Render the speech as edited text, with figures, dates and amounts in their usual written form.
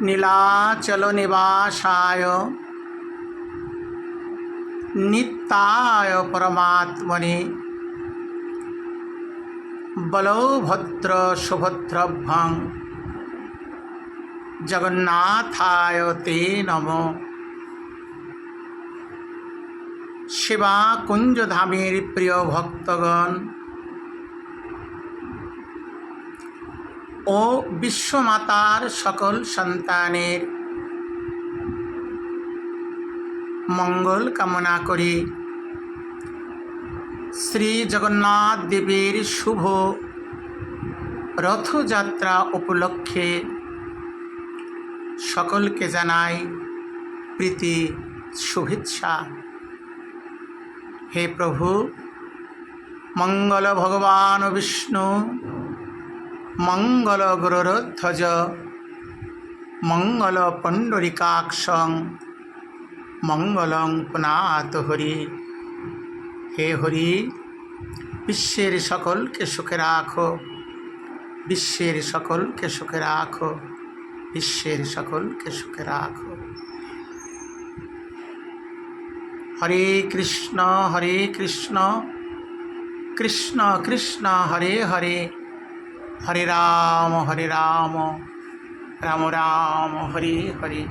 নীলাচল নিবাসায় নিত্যায় পরমাত্মনে বলভদ্র সুভদ্রভ্যং জগন্নাথায় তে নমো। সেবা কুঞ্জধামের প্রিয় ভক্তগণ ও বিশ্বমাতার সকল সন্তানের মঙ্গল কামনা করি শ্রী জগন্নাথ দেবের শুভ রথযাত্রা উপলক্ষে সকলকে জানাই প্রীতি শুভেচ্ছা। হে প্রভু, মঙ্গল ভগবান বিষ্ণু, মঙ্গল গরুরধ্বজ, মঙ্গল পুণ্ডরিকাক্ষং, মঙ্গলং পুনাত হরি। হে হরি, বিশ্বের সকলকে সুখে রাখো, বিশ্বের সকলকে সুখে রাখো, বিশ্বের সকলকে সুখে রাখো। হরে কৃষ্ণ কৃষ্ণ কৃষ্ণ হরে হরে, হরে রাম রাম রাম হরে হরে।